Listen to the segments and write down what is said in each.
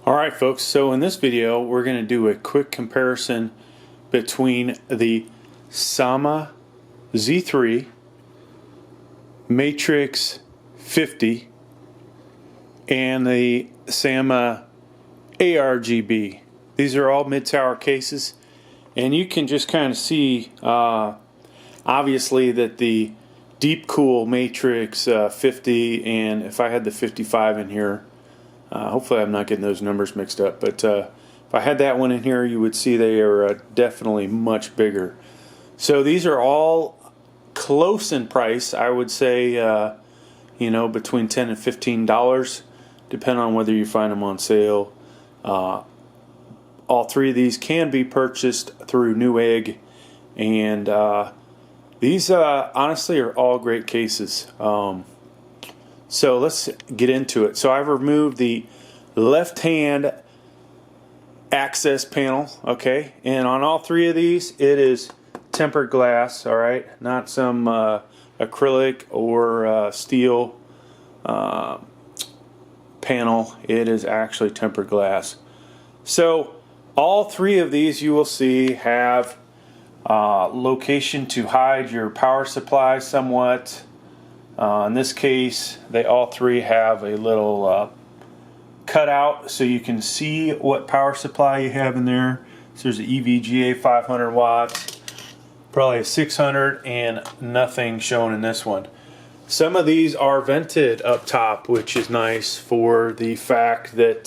Alright folks, so in this video we're going to do a quick comparison between the SAMA Z3 Matrexx 50 and the SAMA ARGB. These are all mid-tower cases, and you can just kind of see obviously that the DeepCool Matrexx 50, and if I had the 55 in here, hopefully I'm not getting those numbers mixed up, but if I had that one in here, you would see they are definitely much bigger. So these are all close in price. I would say between $10 and $15, depending on whether you find them on sale. All three of these can be purchased through Newegg, and these honestly are all great cases. So let's get into it. So I've removed the left-hand access panel, okay, and on all three of these it is tempered glass, all right, not some acrylic or steel panel. It is actually tempered glass. So all three of these, you will see, have location to hide your power supply somewhat. In this case, they all three have a little cutout so you can see what power supply you have in there. So there's an EVGA 500 watts, probably a 600, and nothing shown in this one. Some of these are vented up top, which is nice for the fact that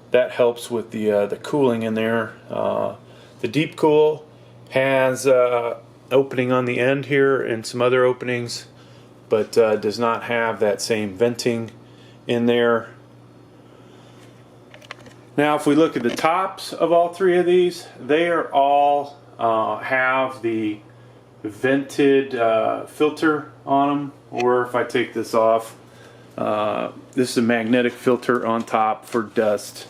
that helps with the cooling in there. The DeepCool has opening on the end here and some other openings, but does not have that same venting in there. Now if we look at the tops of all three of these, they are all have the vented filter on them, or if I take this off, this is a magnetic filter on top for dust,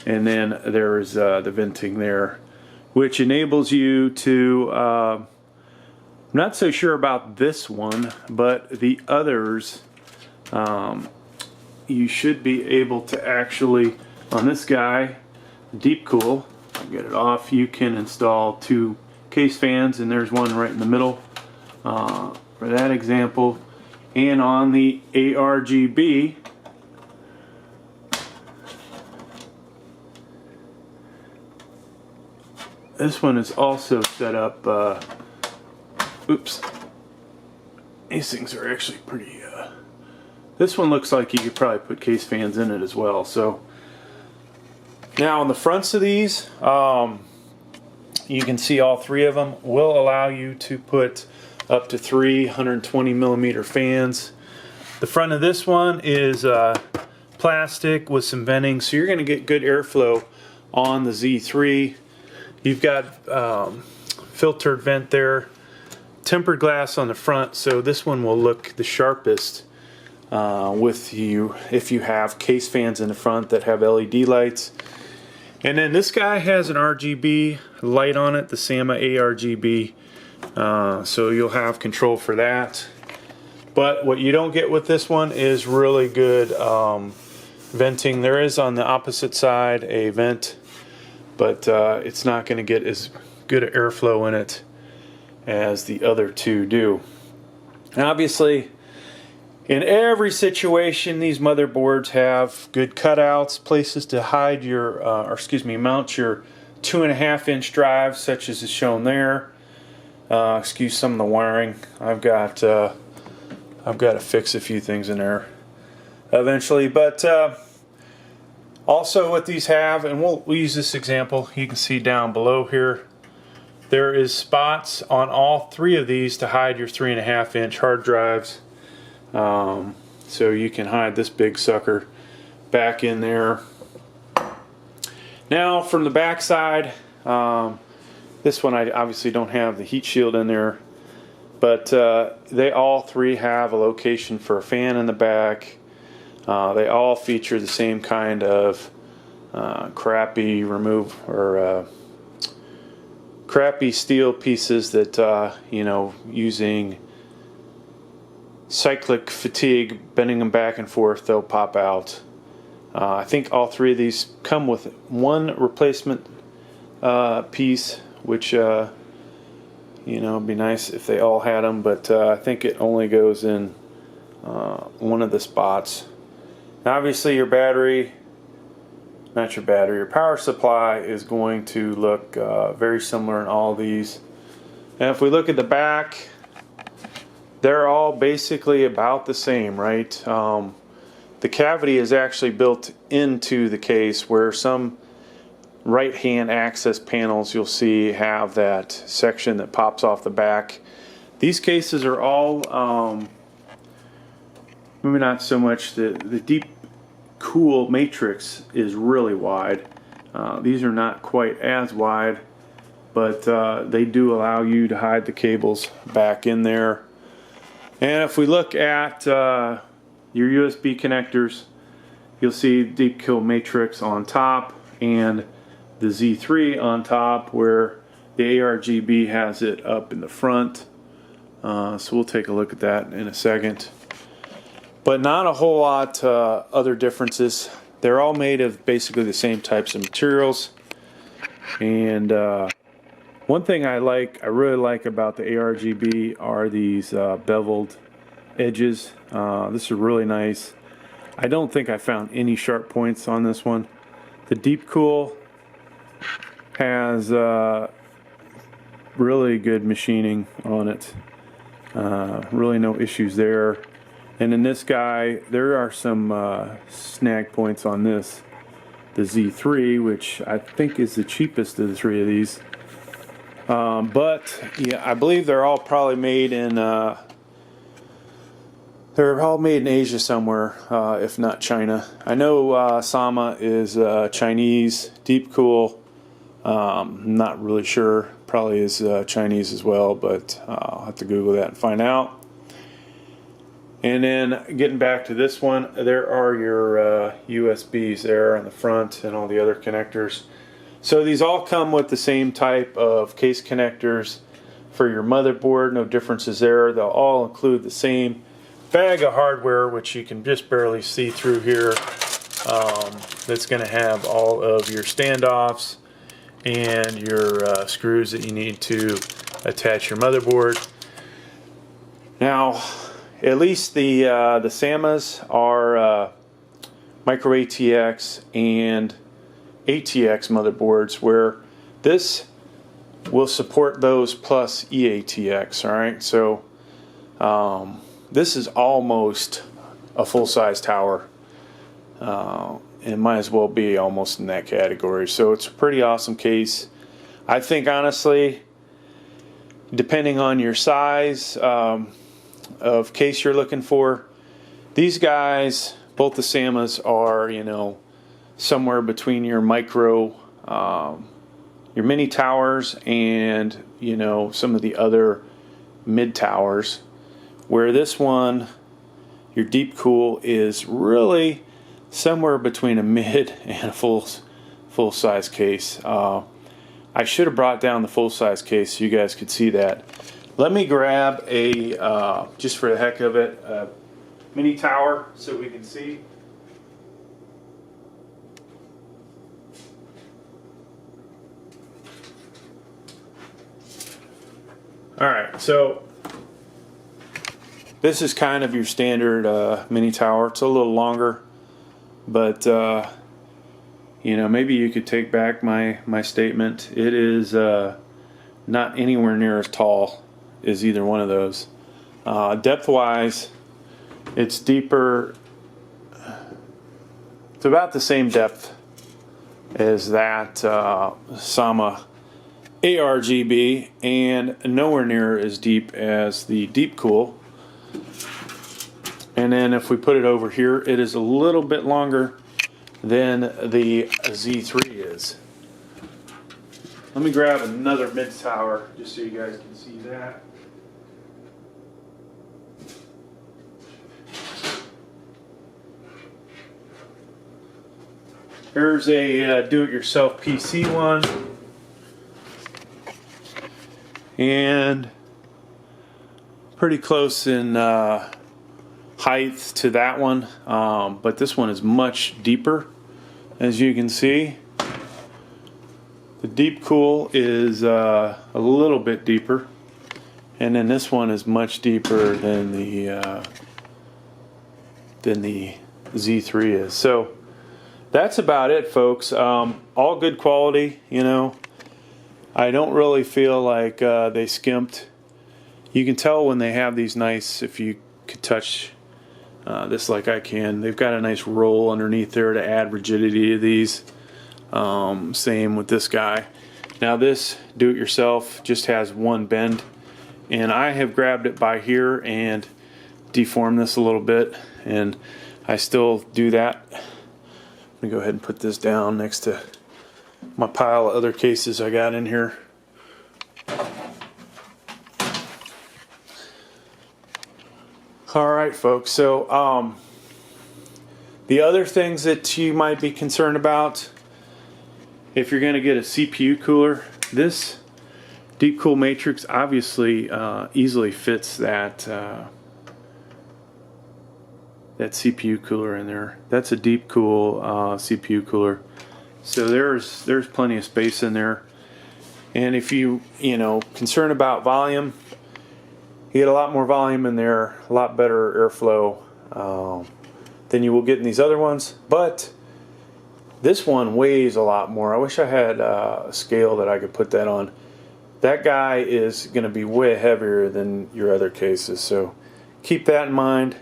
and then there's the venting there, which enables you to I'm not so sure about this one, but the others you should be able to actually, on this guy, DeepCool, I'll get it off, you can install two case fans, and there's one right in the middle for that example. And on the ARGB, this one is also set up, oops, these things are actually pretty, this one looks like you could probably put case fans in it as well. So now on the fronts of these, you can see all three of them will allow you to put up to 320 millimeter fans. The front of this one is plastic with some venting, so you're going to get good airflow on the Z3. You've got filtered vent there, tempered glass on the front, so this one will look the sharpest with you if you have case fans in the front that have LED lights. And then this guy has an RGB light on it, the SAMA ARGB, so you'll have control for that. But what you don't get with this one is really good venting. There is on the opposite side a vent, but it's not going to get as good airflow in it as the other two do. And obviously, in every situation, these motherboards have good cutouts, places to hide your, mount your 2.5-inch drives, such as is shown there. Excuse some of the wiring. I've got to fix a few things in there eventually, but also what these have, and we'll use this example. You can see down below here, there is spots on all three of these to hide your 3.5-inch hard drives. So you can hide this big sucker back in there. Now from the back side, this one I obviously don't have the heat shield in there, but they all three have a location for a fan in the back. They all feature the same kind of crappy crappy steel pieces that using cyclic fatigue, bending them back and forth, they'll pop out. I think all three of these come with one replacement piece, which you know, it'd be nice if they all had them, but I think it only goes in one of the spots. Now, obviously your battery, not your battery, your power supply is going to look very similar in all these. And if we look at the back, they're all basically about the same, right? The cavity is actually built into the case, where some right-hand access panels you'll see have that section that pops off the back. These cases are all, maybe not so much, the DeepCool Matrexx is really wide. These are not quite as wide, but they do allow you to hide the cables back in there. And if we look at your USB connectors, you'll see DeepCool Matrexx on top and the Z3 on top, where the ARGB has it up in the front. So we'll take a look at that in a second. But not a whole lot other differences. They're all made of basically the same types of materials. And one thing I really like about the ARGB are these beveled edges. This is really nice. I don't think I found any sharp points on this one. The DeepCool has really good machining on it. Really no issues there. And in this guy, there are some snag points on this. The Z3, which I think is the cheapest of the three of these. But yeah, I believe they're all probably made in Asia somewhere, if not China. I know Zama is Chinese. DeepCool, not really sure. Probably is Chinese as well, but I'll have to Google that and find out. And then getting back to this one, there are your USBs there on the front and all the other connectors. So these all come with the same type of case connectors for your motherboard. No differences there. They'll all include the same bag of hardware, which you can just barely see through here. That's going to have all of your standoffs and your screws that you need to attach your motherboard. Now, at least the SAMAs are micro ATX and ATX motherboards, where this will support those plus eATX. All right, so this is almost a full-size tower. It might as well be almost in that category. So it's a pretty awesome case. I think honestly, depending on your size of case you're looking for, these guys, both the SAMAs, are, you know, somewhere between your micro, your mini towers, and, you know, some of the other mid towers, where this one, your DeepCool, is really somewhere between a mid and a full size case. I should have brought down the full size case so you guys could see that. Let me grab a, just for the heck of it, a mini tower so we can see. Alright, so this is kind of your standard mini tower. It's a little longer, but you know, maybe you could take back my statement. It is not anywhere near as tall as either one of those. Depth wise, it's deeper. It's about the same depth as that Zama ARGB, and nowhere near as deep as the DeepCool. And then if we put it over here, it is a little bit longer than the Z3 is. Let me grab another mid tower just so you guys can see that. Here's a do-it-yourself PC one, and pretty close in height to that one, but this one is much deeper. as you can see, the DeepCool is a little bit deeper, and then this one is much deeper than the Z3 is. So that's about it, folks. All good quality, you know. I don't really feel like they skimped. You can tell when they have these nice, if you could touch this like I can, they've got a nice roll underneath there to add rigidity to these. Same with this guy. Now this do-it-yourself just has one bend, and I have grabbed it by here and deformed this a little bit, and I still do that. Let me go ahead and put this down next to my pile of other cases I got in here. Alright folks, so the other things that you might be concerned about if you're going to get a CPU cooler, this DeepCool Matrexx obviously easily fits that that CPU cooler in there. That's a DeepCool CPU cooler, so there's plenty of space in there. And if you concerned about volume, you get a lot more volume in there, a lot better airflow than you will get in these other ones. But this one weighs a lot more. I wish I had a scale that I could put that on. That guy is going to be way heavier than your other cases, so keep that in mind.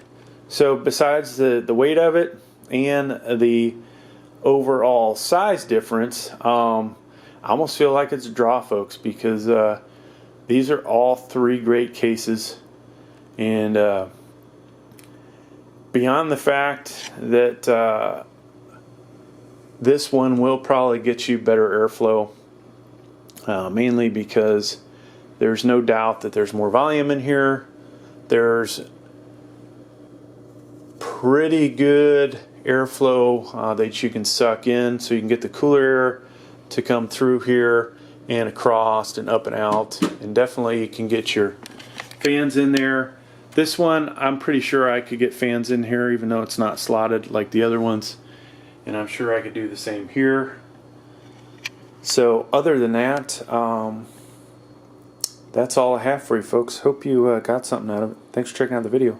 So besides the weight of it and the overall size difference, I almost feel like it's a draw, folks, because these are all three great cases. And beyond the fact that this one will probably get you better airflow, mainly because there's no doubt that there's more volume in here. There's pretty good airflow that you can suck in, so you can get the cooler air to come through here and across and up and out, and definitely you can get your fans in there. This one, I'm pretty sure I could get fans in here even though it's not slotted like the other ones, and I'm sure I could do the same here. So other than that, that's all I have for you folks. Hope you got something out of it. Thanks for checking out the video.